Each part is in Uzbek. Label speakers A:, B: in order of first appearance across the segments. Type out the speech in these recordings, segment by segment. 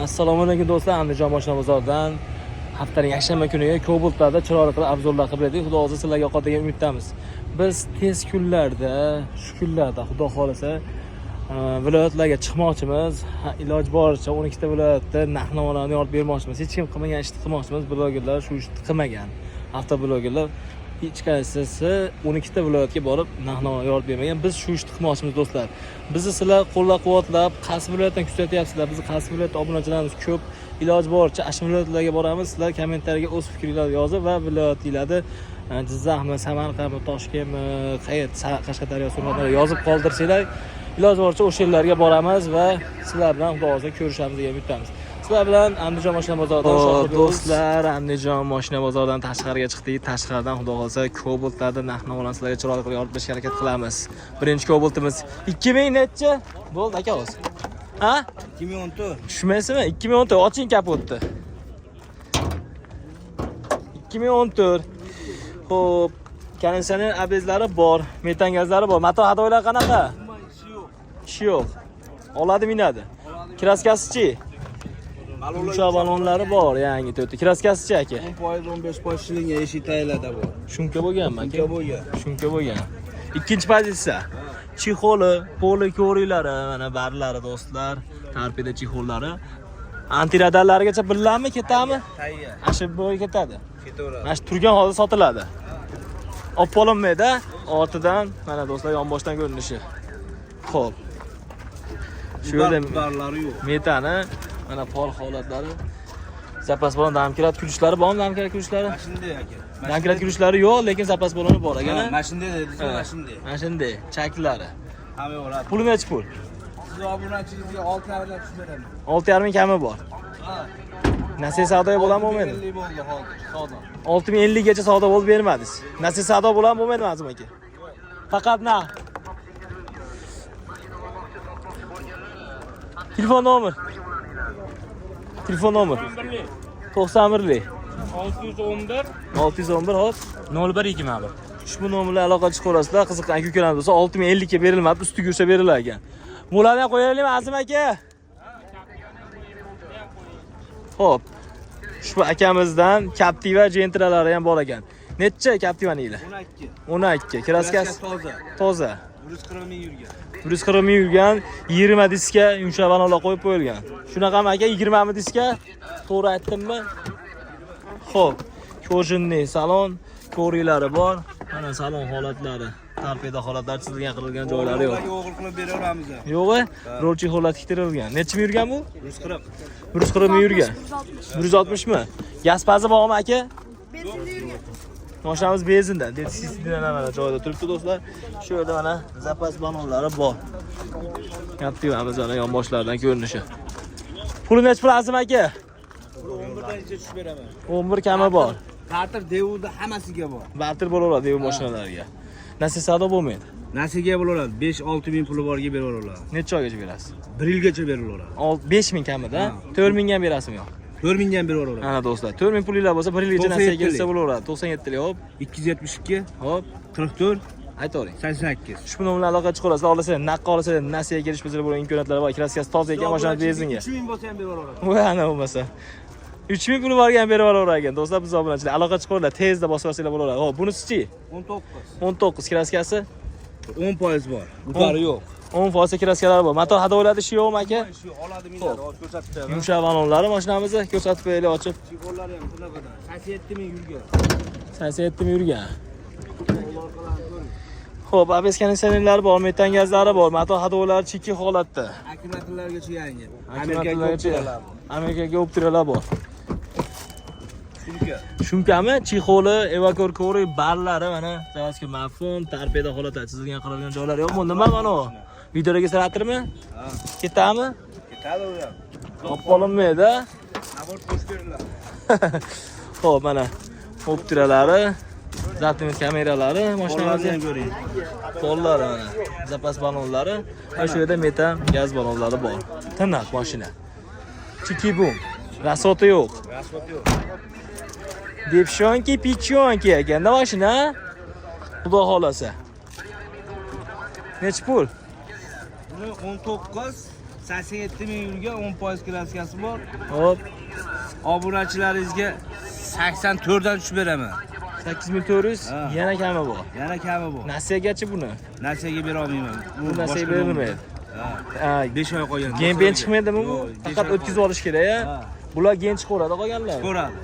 A: Assalomu alaykum do'stlar, Andijon mashina bozoridan haftaning yakshanba kuniga Cobalt'larda chiroyli qilib obzorlar qilib berdik. Xudo xohlasa sizlarga yoqadi degan umiddamiz. Biz tez kunlarda, shu kunlarda xudo xohlasa viloyatlarga chiqmoqchimiz. Iloj boricha 12 ta viloyatda narx-navolarni yoritib bermoqchimiz. Hech kim qilmagan ishni qilmoqchimiz. Blogerlar shu ishni qilmagan. Avtoblogerlar hech qaysi 12 ta viloyatga borib narx-navo yoritib bermagan. Biz shu ishni qilmoqchimiz do'stlar. Bizni sizlar qo'llab-quvvatlab, qaysi viloyatdan kuzatyapsizlar? Bizni qaysi viloyatda obunachilarimiz ko'p. Iloj boricha shu viloyatlarga boramiz. Sizlar kommentariyaga o'z fikringizni yozib va viloyatingizda Jizzaxmi, Samarqandmi, Toshkentmi, Qashqadaryo, Surxondaryo yozib qoldirsanglar, iloj boricha o'sha yerlarga boramiz va sizlar bilan xudo xohlasa ko'rishamiz degan umiddamiz. Sizlar bilan Andijon mashina bozoridan do'stlar, Andijon mashina bozoridan tashqariga chiqdik. Tashqaridan xudo xohlasa Cobalt'larda narx-navolarni sizlarga chiroyli qilib yoritib berishga harakat qilamiz. Birinchi Cobalt'imiz 2000 necha? Bo'ldi aka o'zi. Ha?
B: 2014.
A: Tushmaysizmi? 2014 oching kapotni. 2014. Xo'p, konditsioner abezlari bor, metan gazlari bor. Motor hadoylar qanaqa? Ishi yo'q. Oladi, minadi. Kraskasi-chi? Yumshoq balonlari bor, yangi to'rtta. Kraskasi-chi aka?
B: 10%, 15% shilinga eshik tayinladi bu.
A: Shunka bo'lganmi aka?
B: Shunka bo'lgan.
A: Shunka bo'lgan. Ikkinchi pozitsiya. Chixoli, poli ko'rilari, mana barlari do'stlar, torpeda chixollari. Antiradallarigacha birlami ketadimi?
B: Tayyor.
A: Ashib bo'yi ketadi.
B: Ketaveradi.
A: Mana shu turgan holda sotiladi. Olib qolinmaydi, ortidan mana do'stlar yonboshdan ko'rinishi. Xo'p. Shu yerda
B: barlari yo'q.
A: metani, mana pol holatlari. Zapas balon damkirat kulishlari bormi? Damkirat kulishlari?
B: Mashinda aka.
A: Damkirat kulishlari yo'q, lekin zapas baloni bor ekan.
B: Mashinda dedi, mashinda.
A: Mana shunday chaklari.
B: Hamma yo'ladi.
A: Puli necha pul?
B: Siz obunachingizga 6 narxdan tushib beraman.
A: 6,5 kami bor.
B: Ha.
A: Nasiya savdoga bo'ladimi, bo'lmaydi?
B: 50 bo'ldi hozir. Savdo.
A: 6050 gacha savdo bo'lib bermadingiz. Nasiya savdo bo'ladimi, bo'lmaydimi azim aka? Faqat narx. Telefon nomer. Telefon nomer. 91
C: 611
A: 611 hop
C: 0121.
A: Ushbu nomerga aloqa chiqib olasizlar. Qiziqqan ko'kalarimiz bo'lsa 6050 ga berilmadi, ustiga o'sha berilar ekan. Bularni ham qo'yaylikmi Azim aka? Xo'p. Ushbu akamizdan Captiva Gentralari ham bor ekan. Necha Captiva'ninglar?
B: 12.
A: 12. Kraskasi
B: toza.
A: toza.
B: 140 ming yurgan.
A: 140 ming yurgan, 20 diska yumshoq balonlar qo'yib qo'yilgan. Shunaqami aka, 20 mi diska? To'g'ri aytdimmi? Xo'p. Ko'jinli salon, ko'rilari bor. Mana salon holatlari, torpeda holatlari chizilgan qilingan joylari yo'q.
B: O'g'il qilib beraveramiz.
A: Yo'g'i, rolchi holat tiktirilgan. Necha ming yurgan bu?
B: 140.
A: 140 ming yurgan. 160 mi? Gaz pazi bormi aka?
D: Benzinda yurgan.
A: Mashinamiz benzinda. Detsiddan mana joyda turibdi do'stlar. Shu yerda mana zapas balonlari bor. Captiva'miz mana yonboshlaridan ko'rinishi. Puli necha pul Azim aka?
B: 11 dan ichga tushib beraman.
A: 11 kami bor.
B: Tartib devunda hammasiga bor.
A: Barter bo'laveradi bu mashinalarga. Nasiya savdo bo'lmaydi.
B: Nasiga bo'laveradi. 5-6 ming puli borga beraveradi.
A: Necha oygacha berasiz?
B: 1 yilgacha beraveradi.
A: 5 ming kamida, 4 ming ham berasizmi yo'q?
B: 4 ming ham beraveradi.
A: Mana do'stlar, 4 ming pulinglar bo'lsa 1 yilgacha nasiya kelsa bo'laveradi. 97 lik hop.
B: 272
A: Hop,
B: 44
A: aytavering.
B: 88.
A: Ushbu nomerga aloqa chiqib olasizlar. Olasizlar, naqqa olasizlar, nasiya kelish bizlar bo'lgan imkoniyatlari bor. Kraskasi toza ekan, mashina benzinga.
B: 3 ming bo'lsa ham beraveradi.
A: Voy, ana bo'lmasa. 3000 puli borgan berib olaverar ekan. Do'stlar, biz obunachilar aloqa chiqib olasizlar, tezda bosib olsanglar bo'laveradi. Hop, bunisi-chi?
B: 19.
A: 19 kraskasi.
B: 10% bor. Yuqori yo'q.
A: 10% kraskalari bor. Motor hadoyladi ishi yo'qmi aka?
B: Shu oladi minadi, ko'rsatib beraman.
A: Yumshoq balonlari mashinamizni ko'rsatib beraylik, ochib.
B: Chiqollari ham shunaqada. 87 ming yurgan.
A: 87 ming yurgan. Xo'p, ABS konditsionerlari bor, metan gazlari bor, motor hadoylari chekki holatda.
B: Akkumulyatorlargacha yangi.
A: Amerikaga optiralar bor.
B: Shunka.
A: Shumkami? Chixoli, evakor kori, barlari mana zavodskiy mafon, torpeda holatda chizilgan qilingan joylari yo'qmi? Nima mana u? Videoga registratormi?
B: Ha.
A: Ketadimi?
B: Ketadi u ham.
A: Olib qolinmaydi.
B: Abort qo'shib beriladi.
A: Xo'p, mana optiralari, zatimit kameralari, mashinamizning
B: ko'ring.
A: qo'llari mana, zapas balonlari, va shu yerda metan gaz balonlari bor. Tiniq mashina. Chiki-bum. Rasoti yo'q.
B: Rasvot yo'q.
A: Devshonki, pichonki ekanda mashina. Xudo xolasa. Necha pul?
B: Buni 19 87 ming yurgan 10% kraskasi bor.
A: Hop.
B: Obunachilaringizga 84 dan tushib beraman.
A: 8400
B: Ha.
A: yana kami bor.
B: Yana kami bor.
A: Nasiyaga buni?
B: Nasiyaga bera olmayman.
A: Bu nasiyaga berilmaydi.
B: Ha.
A: Ha,
B: 5 oy qolgan.
A: gen ben chiqmaydimi bu?
B: Yo'q, besh
A: Faqat
B: oy
A: o'tkazib olish kerak,
B: Ha.
A: ya. Bular gen chiqaveradi qolganlar.
B: Ko'radi.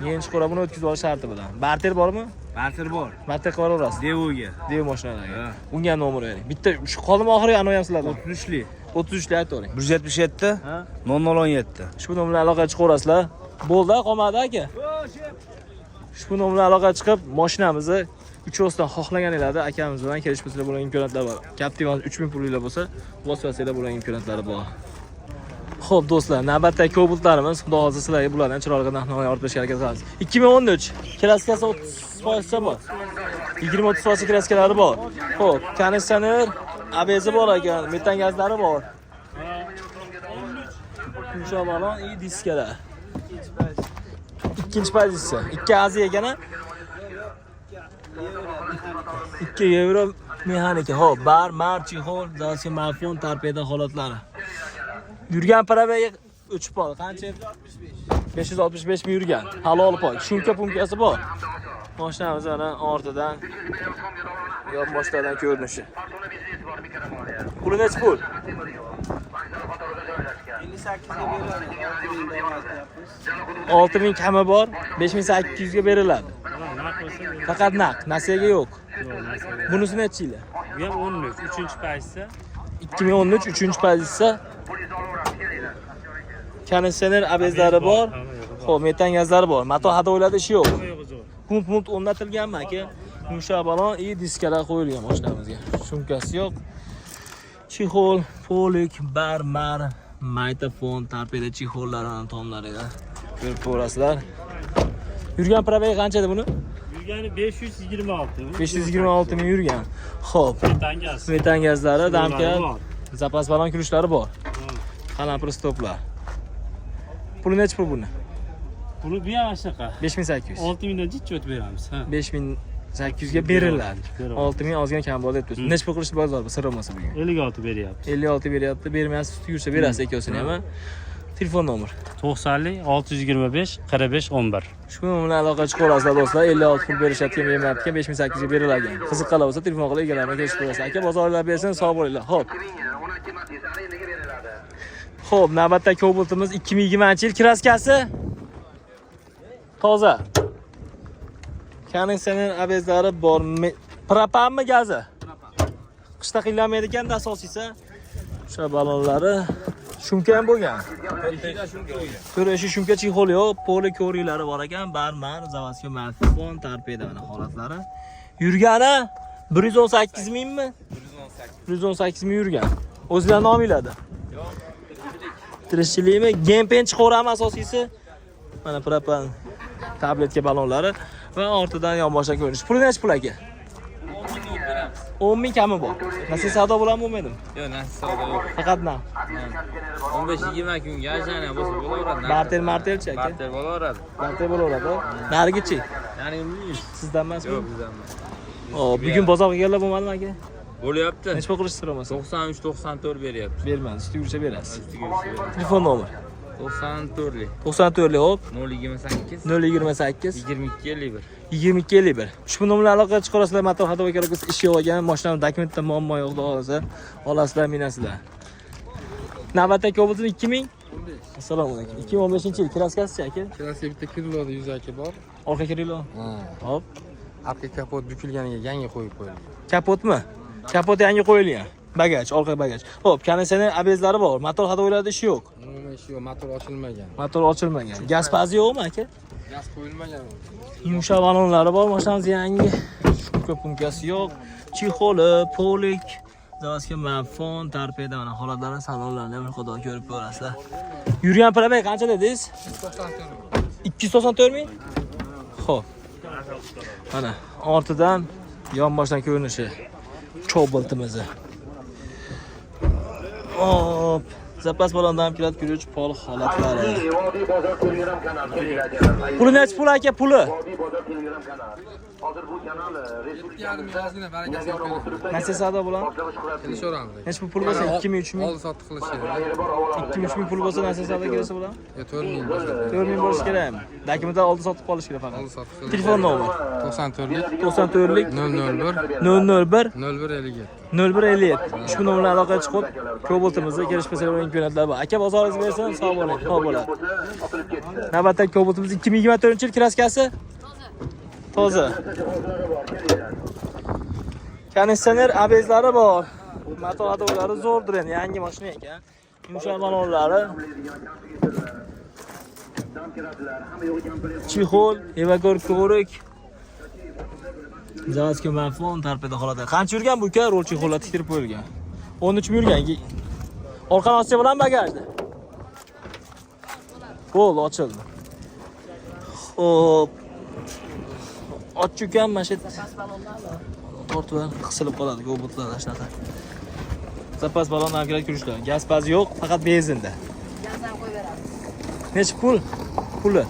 A: Gen chiqaveradi, buni o'tkazib olish sharti bilan. Barter bormi?
B: Barter bor.
A: Barter qilib olaverasiz.
B: Devoga.
A: Dev mashinalarga.
B: Ha.
A: Unga nomer bering. Bitta shu qolimi oxiri ani ham sizlardan.
B: 33lik.
A: 33 lik aytavering.
B: 177
A: Ha?
B: 0017.
A: Ushbu nomer bilan aloqaga chiqaverasizlar. Bo'ldi, qolmadi aka. Ushbu nomer bilan aloqaga chiqib, mashinamizni uchovsidan xohlaganinglarda akamiz bilan kelishmaslar bo'lgan imkoniyatlar bor. Captiva 3000 pulinglar bo'lsa, bosvasanglar bo'lgan imkoniyatlari bor. Xo'p do'stlar, navbatdagi Cobaltlarimiz, xudo xohlasa sizlarga bulardan chiroyli narx-navoga olib berishga harakat qilamiz. 2013 klassikasi 30% bor. 20-30% klassikalari bor. Xo'p, konditsioner, ABS bor ekan, metan gazlari bor. Yumshoq balon, diskalar. Ikkinchi pozitsiya. 2 azi ekana. 2 euro mexanika. Xo'p, bar, marchi, hol, zavodskiy marfon, torpeda holatlari. Yurgan parabega o'chib qoldi. Qancha? 565 ming yurgan. Halol poy. Shunka punkasi bor. Mashinamiz ana ortidan yo'q boshlardan ko'rinishi. Puli necha pul?
B: 58 ga beriladi.
A: 6000 kami bor, 5800 ga beriladi. Faqat naq, nasiyaga yo'q. Bunisi necha yil?
C: Bu ham 13, 3-pozisiya.
A: 2013 3-pozitsiya. Konditsioner abezlari bor. Xo'p, metan gazlari bor. Motor hadoylari ishi yo'q. Punt o'rnatilganmi aka? Yumshoq balon, diskalar qo'yilgan mashinamizga. Shumkasi yo'q. Chexol, polik, bar, maytafon, torpeda chexollarining tomlariga ko'rib ko'rasizlar. Yurgan probega qancha edi buni?
C: Yurgani 526.
A: 526 ming yurgan. Xo'p,
C: Metangaz.
A: metan gazlari, damka,
C: bor.
A: zapas balon kulishlari bor. Qalampir stoplar. Puli necha pul buni?
C: Buni bu ham shunaqa.
A: 5800.
C: 6000 dan jichcha o'tib beramiz. Ha.
A: 5800 ga beriladi.
C: Beriladi.
A: 6000 ozgina kam bor deb turibsiz. Necha pul qilishni bozor sir bo'lmasa bugun.
C: 56 beryapti.
A: 56 beryapti, bermaysiz, yursa berasiz ikkovsini ham. Telefon nomer.
C: 90 625 45 11.
A: Shu bilan aloqa chiqarasizlar do'stlar. 56 pul berishayotgan me'morga 5800 ga berilgan. Qiziqqanlar bo'lsa telefon qilib egalarni kelishib qo'yasiz. Aka bozorlar bersin, sog' bo'linglar. Xo'p. Xo'p, navbatdagi Cobaltimiz 2020-yil kraskasi. Toza. Konditsioner abezlari bor. Propanmi gazi? Qishda qiynalmaydi ekanda asosiysi. O'sha balonlari shumka ham bo'lgan. To'rashi shumka chexol yo'q, poli ko'riklari bor ekan, barmar, zavodskiy marfon, torpeda mana holatlari. Yurgani 118 mingmi? 118 ming yurgan. O'zingizlar nominglarda. Tirishchilikmi? Gampen chiqaveramiz asosiysi. Mana propan tabletga balonlari va ortidan yonboshdan ko'rinish. Puli necha pul aka? 10 ming kami bor. Nasiya savdo bo'ladimi, bo'lmaydimi?
D: Yo'q, nasiya savdo yo'q.
A: Faqat na.
D: 15-20 kunga ajana bo'lsa bo'laveradi.
A: Martelchi aka.
D: Barter bo'laveradi.
A: Barter bo'laveradi. Narigichi.
D: Ya'ni bilmaymiz.
A: Sizdan emasmi?
D: Yo'q, bizdan emas.
A: O, bugun bozorga kelganlar bo'lmadimi aka?
D: Bo'lyapti.
A: Necha pul qilish so'ramasa?
D: 93-94 beryapti.
A: Bermadi, ustiga yursa berasiz.
D: Ustiga beradi.
A: Telefon nomer.
D: 94lik
A: 94 hop
D: 028
A: 028
D: 2251.
A: 2251. Ushbu nomer bilan aloqa chiqarasizlar. Motor hadoga kerak bo'lsa, ish yo'q ekan, mashinani dokumentda muammo yo'q deganda olasizlar, minasizlar. Navbatdagi Cobalt'ni 2000 Assalomu alaykum. 2015-yil kraskasi aka.
E: Kelasi bitta kiriladi 100 aka bor.
A: Orqa kirilo. Hop.
E: Arqa kapot bukilganiga yangi qo'yib qo'yilgan.
A: Kapotmi? Kapot yangi qo'yilgan. Bagaj, orqa bagaj. Xo'p, konditsioner abezlari bor. Motor hadolarida ish yo'q.
E: Umuman ish yo'q, motor ochilmagan.
A: Motor ochilmagan. Gaz pazi yo'qmi aka?
E: Gaz qo'yilmagan.
A: Yumshoq balonlari bor, mashinamiz yangi. Ko'punkasi yo'q. Chexoli, polik, zavodskiy marfon, torpeda mana holatlarni, salonlarni bir xudo ko'rib ko'rasizlar. Yurgan probeg qancha dedingiz? 294 ming? Xo'p. Mana ortidan yonboshdan ko'rinishi Cobalt'imiz. Hop, Zapas balondan ham keladi ko'ruvchi pol holatlari. Puli necha pul aka puli?
E: Hozir bu kanal respublikamizda ozgina barakasiga qo'ydi.
A: Necha savdo bilan?
E: Kelishaveramiz.
A: Necha pul bo'lsa 2 ming 3 ming.
E: Oldi sotdi qilish kerak.
A: 2 ming 3 ming pul bo'lsa necha savdo kelsa bo'ladimi?
E: 4 ming bo'lsa.
A: 4 ming bo'lishi kerakmi? Dakimda oldi sotib qolish kerak faqat.
E: Oldi sotdi qilish.
A: Telefon nomeri
E: 94lik
A: 94lik
E: 001
A: 001
E: 0157.
A: 0157. Ushbu nomer bilan aloqaga chiqib, Cobalt'imizga kirish masalalari imkoniyatlar bor. Aka bozoringiz bersin, sog' bo'ling, xo'p bo'ladi. Navbatdagi Cobalt'imiz 2024-yil kraskasi toza. Konditsioner abezlari bor. Motor adovlari zo'rdir endi, yangi mashina ekan. Yumshoq balonlari. Chixol, evakor ko'rik. Zavodskiy mafon tarpida holatda. Qancha yurgan bu uka? Rol chixollar tiktirib qo'yilgan. 13 mi yurgan? Orqani ochsa bilan bagajda. Qo'l ochildi. Xo'p. Ochib ukan mashin. Tortib qisilib qoladi Cobalt'lar ashnata. Zapas balon ham kerak kurishlar. Gaz pazi yo'q, faqat benzinda.
F: Gazdan qo'yib beramiz.
A: Necha pul? Puli?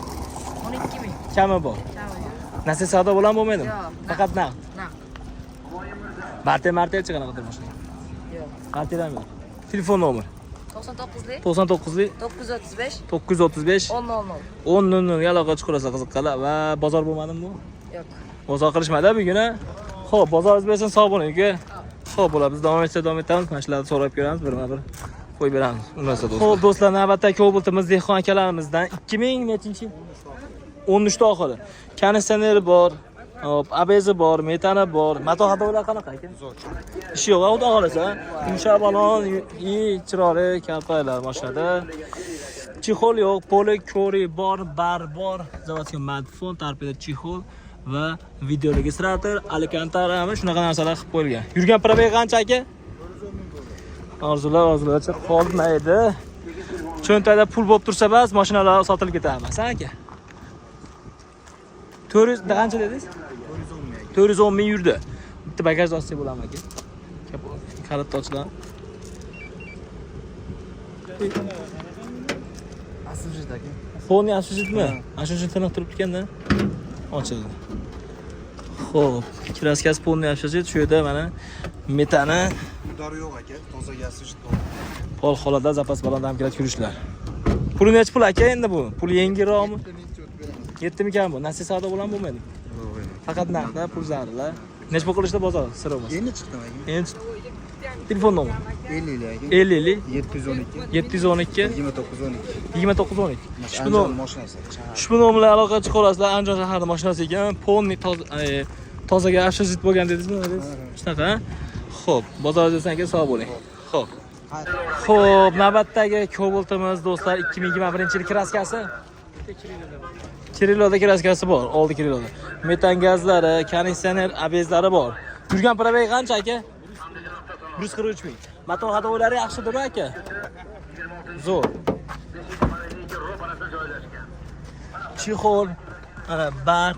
F: 12 ming.
A: Kami bor. Nasib savdo bo'lan bo'lmaydimi?
F: Yo'q.
A: Faqat naqd.
F: Naqd.
A: Martel qanaqa mashina?
F: Yo'q.
A: Martel ham yo'q. Telefon nomeri
F: 99lik
A: 99lik
F: 935
A: 935
F: 1000.
A: 10:00 ga aloqa chiqarsa qiziqqanlar va bozor bo'lmadimi bu?
F: Yo'q.
A: Bozor qilishmadi buguna. Xo'p, bozoringiz bersin, sog' bo'ling aka. Xo'p, bo'ladi. Biz davom etamiz. Mashinalarni so'rab ko'ramiz, birma-bir qo'yib beramiz. Unasa do'stlar. Xo'p, do'stlar, navbatdagi Cobalt'imiz dehqon akalarimizdan 2000 nechinchi? 13 oxiri. Konditsioneri bor, hop, abezi bor, metani bor. Mato hadovlar qanaqa ekan? Zo'r. Ish yo'q, xudo xolasa. Yumshoq balon, chiroyli kalpaylar mashinada. Chixol yo'q, poli ko'ri bor, bar bor. Zavodskiy madfon tarpida chixol va video registrator, alcantara ham shunaqa narsalar qilib qo'yilgan. Yurgan probeg qancha aka? Orzularcha qolmaydi. Cho'ntakda pul bo'lib tursa bas, mashinalar sotilib ketadi, aka. 400 qancha dedingiz? 410 ming yurdi. Bitta bagajni olsak bo'ladimi aka? Kalit ochlar.
E: Asujit aka.
A: Fonni asujitmi? Asujit tiniq turib ekanda. Ochildi. Xo'p, kraskasi fonni asujit shu yerda mana metani
E: Dori yo'q aka, tozaga asujit bor.
A: pol holada zapas balonda ham kerak yurishlar. Puli necha pul aka endi bu? Pul yengilroqmi? 7 mi kam bu? Nasib savdo bilan bo'lmaydi. Faqat naqdda pul zarlar. Necha pul qilishda bozor? Sir emas.
E: Endi chiqdimi aka?
A: Endi telefon nomeri
E: 50 aka.
A: 50
E: 712
A: 712
E: 2912.
A: 2912.
E: Andijon mashinasi.
A: Ushbu nomer bilan aloqa chiqib olasizlar. Andijon shahrida mashinasi ekan. Ponni tozaga afshazit bo'lgan dedingizmi? Shunaqa. Xo'p, bozorda desangiz sog' bo'ling. Xo'p. Xo'p, navbatdagi Cobalt'imiz do'stlar 2021-yil kraskasi. Kiriloda kraskasi bor, oldi Kiriloda. Metan gazlari, konditsioner, abezlari bor. Yurgan probeg qancha aka? 143 ming. Motor hadovlari yaxshidir aka? Zo'r. Chixol, ana bar,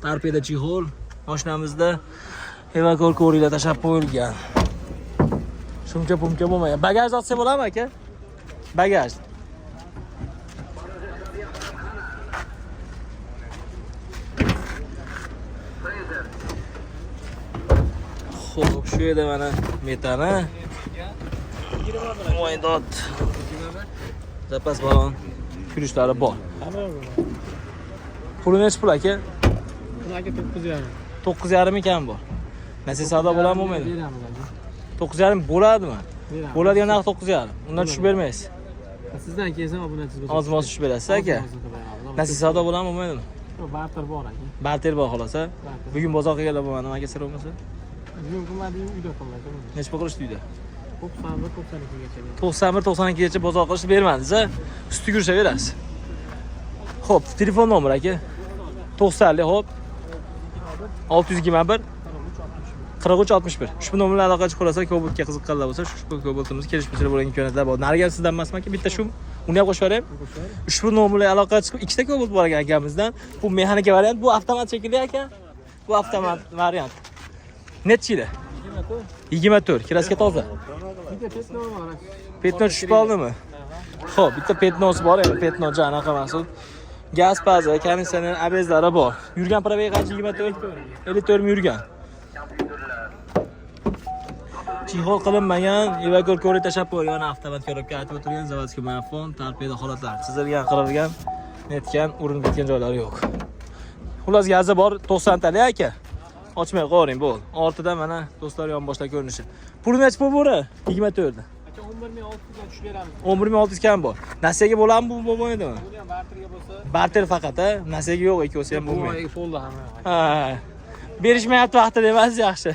A: tarpeda chixol. Mashinamizda evakor ko'ringlar tashab qo'yilgan. Shuncha pumka bo'lmagan. Bagaj olsa bo'ladimi aka? Bagaj. Xo'p, shu yerda mana metani. Moydot. Zapas balon kurishlari bor. Puli necha pul aka?
B: Ularga 9,5.
A: 9,5 kam bor. Nasib savdo bo'ladimi bo'lmaydi?
B: Beramiz aka.
A: 9,5 bo'ladimi?
B: Beramiz.
A: Bo'ladigan narx 9,5. Undan tushib bermaysiz.
B: Sizdan kelsa obunachiz bo'lsa.
A: Ozmoz tushib berasiz aka. Nasib savdo bo'ladimi bo'lmaydimi?
B: Barter bor aka.
A: Barter bor xolos. Bugun bozorga kelib bo'lmadim aka sir bo'lmasa.
B: Bugun qilmadi, uyda qiladi.
A: Necha pul qilishdi uyda?
B: 91 92 gacha.
A: 91 92 gacha bozor qilishni bermadingiz a? Usti yurishaverasiz. Xo'p, telefon nomeri aka. 90 xo'p. 621 43 61. Ushbu nomer bilan aloqa chiqarsa, Cobalt'ga qiziqqanlar bo'lsa, ushbu Cobalt'imiz kelish misli bo'lgan imkoniyatlar bor. Nariga sizdan emasmi aka? Bitta shu. Uni ham qo'shib beraymi? Ushbu nomer bilan aloqa chiqib, ikkita Cobalt bor ekan akamizdan. Bu mexanika variant, bu avtomat shekilli aka. Bu avtomat variant. Necha yili? 24. Kraska toza.
B: Bitta test normal.
A: Petno tushib qoldimi? Xo'p, bitta petnosi bor, endi petno anaqa mas'ul. Gaz pazi, konditsioner, abezlari bor. Yurgan probegi qancha? 54 ming yurgan. Chixol qilinmagan, evakor ko'ri tashab qo'ygan avtomat korobka aytib o'tirgan zavodskiy marfon, torpeda holatlar, chizilgan, qirilgan, netgan, urinib ketgan joylari yo'q. Xullas gazi bor 90 talik aka. Ochmay qo'ying, bo'ldi. Ortida mana do'stlar yonboshlar ko'rinishi. Puli necha pul bo'ri? 24 da.
B: Aka 11600 ga tushib beramiz.
A: 11600 kam bor. Nasiyaga bo'ladimi bu bo'lmaydimi?
B: Bu ham barterga bo'lsa,
A: Barter faqat, a? Nasiyaga yo'q, ikkosi ham bo'lmaydi.
B: bu folda hamma.
A: Ha. Berishmayapti vaqtida emas, yaxshi.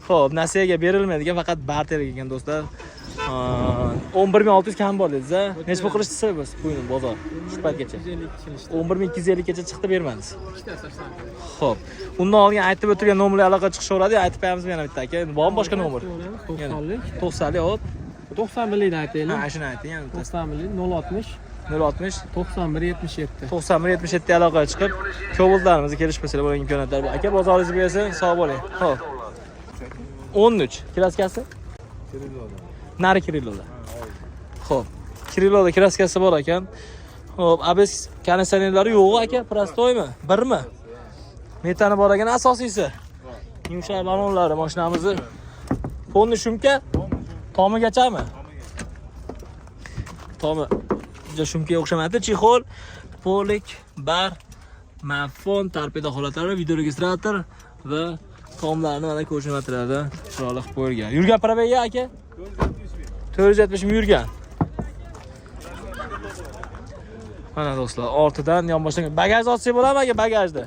A: Xo'p, nasiyaga berilmaydigan faqat barter ekan do'stlar. 11600 kam bor dedingiz-a? Necha pul qilishdi biz bugün bozor? Shu paytgacha. 11250 gacha chiqdi bermadingiz.
B: Ikkita sashtan.
A: Xo'p. Undan oldin aytib o'tirgan nomerlar aloqa chiqishaveradi, aytib qo'yamizmi yana bitta aka? Bormi boshqa nomer?
B: 90lik.
A: 90lik, hop.
B: 91likni aytaylik.
A: Ha, shuni ayting, yana
B: 91lik 060
A: 060
B: 9177.
A: 9177 aloqaga chiqib, Cobaltlarimizni kelishmasalar bo'lgan imkoniyatlar bor. Aka, bozoringiz bo'lsa, sog' bo'ling. Xo'p. 13 kraskasi? Nari Kirilloda. Xo'p. Kirilloda kraskasi bor ekan. Xo'p, abes konditsionerlari yo'q aka, prostoymi? Birmi? Metani bor ekan asosiysi. Yumshoq balonlari mashinamizni. Fonni shumka? Tomigachami? Tomi. Juda shumkaga o'xshamaydi. Chixol, polik, bar, mafon, torpeda holatlari, video registrator va tomlarni mana ko'rishni materialda chiroyli qilib qo'yilgan. Yurgan probegi aka? 470 ming yurgan. Mana do'stlar, ortidan yonboshlangan bagaj ochsak bo'ladimi aka bagajda?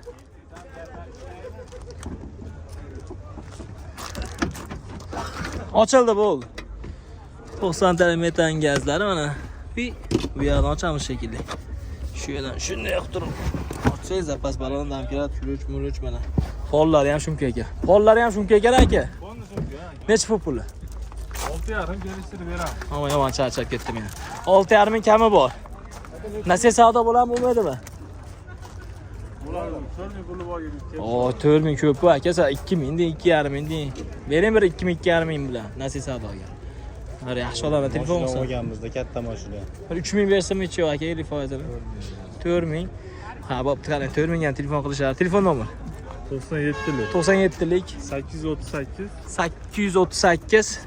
A: Ochildi bo'ldi. 90 ta metan gazlari mana. Bu yerdan ochamiz shekilli. Shu yerdan shunday qilib turib. Ochsangiz zapas balondan kiradi, kuruch mana. Follari ham shunga aka. Follari ham shunga kerak aka. Necha pul puli?
B: 6,5 kelishtirib beramiz.
A: Ama yomon charchab ketdim men. 6,5 ming kami bor. Nasiya savdo bo'ladimi, bo'lmaydimi?
B: Bo'ladi. 4 ming puli bor edi.
A: O, 4 ming ko'p bu aka, 2 ming deng, 2,5 ming deng. Bering bir 2 ming, 2,5 ming bilan nasiya savdoga. Bir yaxshi olaman telefon olsa.
E: olganmizda katta mashina.
A: Bir 3 ming bersam necha yo'q aka, 50%ni. 4 ming. Ha, bo'pti, qani 4 ming ham telefon qilishar. Telefon nomer
B: 97lik
A: 97lik
B: 838
A: 838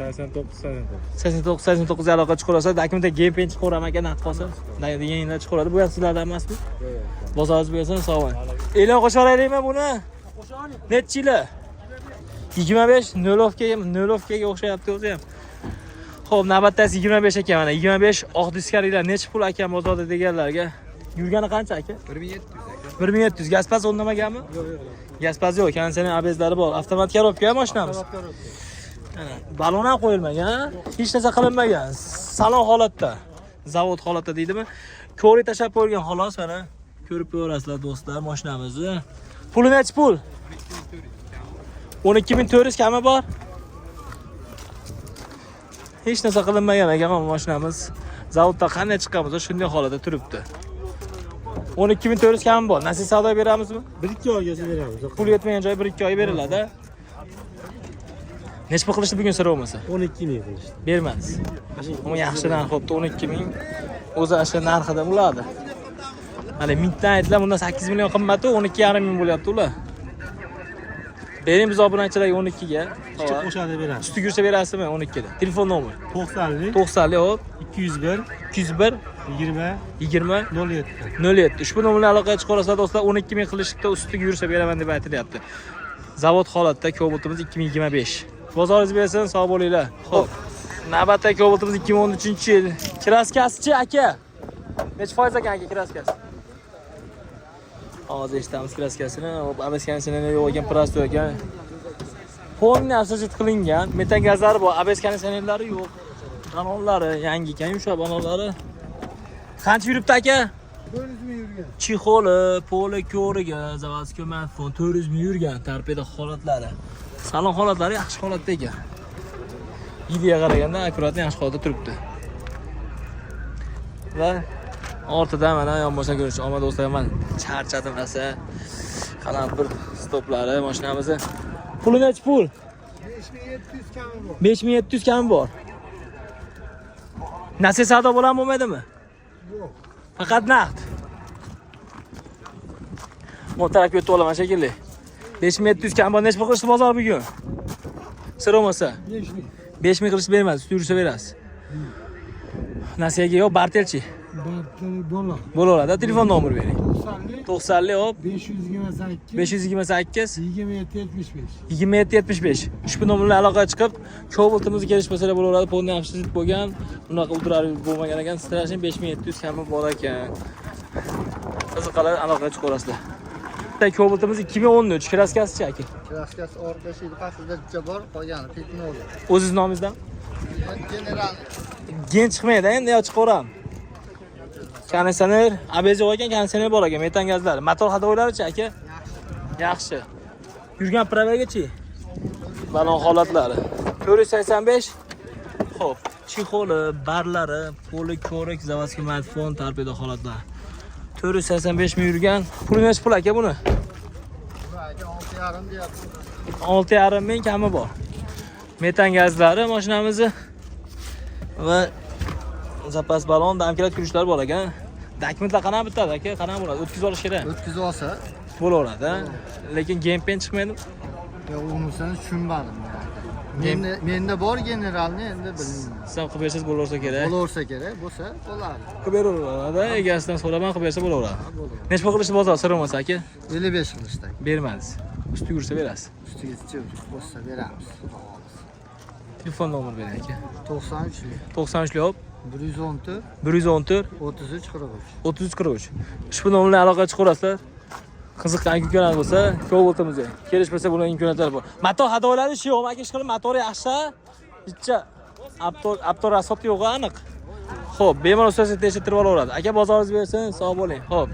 A: 89 aloqa chiqarsa, dokumentda GPN chiqaraman aka, naqd qolsa. Deganlar chiqaradi. Bu ham sizlardan emasmi? Bozoringiz bo'lsa, sog' bo'ling. E'lon qo'shaveraylikmi buni? Qo'shavering. Necha yili? 25 0ga o'xshayapti o'zi ham. Xo'p, navbatdasi 25 ekan mana. 25 oq diskarilar necha pul ekan bozorda deganlarga. Yurgani qancha aka?
E: 1700 aka.
A: 1700. Gazpaz o'rnamaganmi?
B: yo'q.
A: Gazpaz yo'q, konditsioner abezlari bor. Avtomat korobka ham mashinamiz. Mana balon ham qo'yilmagan, hech narsa qilinmagan. Salon holatda, zavod holatda deydimi? Ko'ri tashab qo'yilgan xolos, mana ko'rib ko'rasizlar do'stlar mashinamizni. Puli necha pul? 12400 kami bor. Hech narsa qilinmagan ekan mashinamiz. Zavodda qanday chiqqanmiz, shunday holatda turibdi. 12400 kami bor. Nasiya savdo beramizmi?
B: 1-2 oygacha beramiz.
A: Pul yetmagan joy 1-2 oy beriladi. Necha pul qilishdi bugun sira bo'lmasa?
B: 12 ming qilishdi.
A: Bermadiz. Ammo yaxshi narx bo'pti, 12 ming. O'zi o'sha narxida bo'ladi. Hali mingdan aytlar, bundan 8 million qimmat-ku, 12,5 ming bo'lyapti ular. Bering biz obunachilarga 12 ga.
B: Qo'shadi beramiz.
A: Usti yursa berasizmi 12 da? Telefon nomeri
B: 90lik
A: 90lik hop
B: 201
A: 201
B: 20
A: 20
B: 07.
A: 07. Ushbu nomerga aloqa chiqarsa do'stlar 12 ming qilishibdi, ustiga yursa beraman deb aytilyapti. Zavod holatda Cobaltimiz 2025. Bozoringiz bersin, sog' bo'linglar. Xo'p. Navbatdagi Cobaltimiz 2013-yil. Kraskasichi aka. Necha foiz ekan aka kraskasi? Hozir eshitamiz kraskasini. Hop, abeskani yo'q ekan, prostoy ekan. Fonni asosat qilingan, metan gazlari bor, ABS konditsionerlari yo'q. Balonlari yangi ekan, yumshoq balonlari. Qancha yuribdi aka?
B: 400 ming yurgan.
A: Chixoli, poli ko'riga, zavodskiy marfon 400 ming yurgan, torpeda holatlari. Salon holatlari yaxshi holatda ekan. Videoga qaraganda akkurat yaxshi holatda turibdi. Va ortida mana yonboshdan ko'rish, omad do'stlar, men charchadim asa. Qalampir stoplari mashinamizni. Puli necha pul?
B: 5700 kami bor.
A: 5700 kami bor. Nasiya savdo bo'ladimi, bo'lmaydimi?
B: Yo'q.
A: Faqat naqd. Bu tarafga o'tib olaman shekilli. 5700 kam bor, necha pul qilishdi bozor bugun? Sir bo'lmasa. 5000 qilish bermaysiz, yursa berasiz. Nasiyaga yo'q, Bartelchi.
B: Bola.
A: Bo'laveradi, telefon nomer bering.
B: 90
A: 90 hop
B: 528
A: 528
B: 2775.
A: 2775. Ushbu nomerlar aloqaga chiqib, Cobalt'imizga kelishmasalar bo'laveradi. Polni yaxshi zid bo'lgan, unaqa udrar bo'lmagan ekan, strashing 5700 kami bor ekan. Qiziqalar aloqaga chiqarasizlar. Cobalt'imiz 2013 kraskasi aka.
G: Kraskasi orqa pastida bitta bor, qolgani petnol.
A: O'ziz nomingizdan?
G: General.
A: Gen chiqmaydi endi, yo chiqaveram. Konditsioner, ABZ yo'q ekan, konditsioner bor ekan, metan gazlar. Motor hadoylarichi aka? Yaxshi. Yurgan provergachi? Balon holatlari. 485. Xo'p, chexoli, barlari, poli ko'rik, zavodskiy smartfon, torpedo holatlar. 485 ming yurgan. Puli necha pul aka buni?
G: 6,5 deyapti.
A: 6,5 ming kami bor. Metan gazlari mashinamizni va zapas balon, damkirat kurishlar bor ekan. Dokumentlar qanaqa bitadi aka? Qanaqa bo'ladi? O'tkazib olish kerak.
G: O'tkazib olsa,
A: Bo'laveradi. Lekin gamepen chiqmaydi.
G: yo'q unisini tushunmadim. Menda bor generalni endi bilmayman.
A: Siz ham qilib bersangiz bo'laversa kerak.
G: Bo'laversa kerak, bo'lsa bo'ladi.
A: Qilib beraveradi. Egasidan so'raman, qilib bersa bo'laveradi. Necha pul qilishdi bozor, sir bo'lmasa aka?
G: 55 qilishdi.
A: Bermaysiz. Usti yursa berasiz.
G: Ustiga chiqib bo'lsa beramiz.
A: Telefon nomer bering aka.
G: 93
A: 93 hop
G: 114
A: 114
G: 33 43.
A: 3343. Ushbu nomerlarga aloqa chiqarasizlar. Qiziqqan imkoniyat bo'lsa, Cobalt'imizga kelishmasa buning imkoniyatlari bor. Motor hadoylari shu yo'q, aka ishqilib motori yaxshi. Bitta Aptor asfalt yo'q aniq. Xo'p, bemalol so'zga tekshirtirib olaveradi. Aka bozoringiz bersin, sog' bo'ling. Xo'p.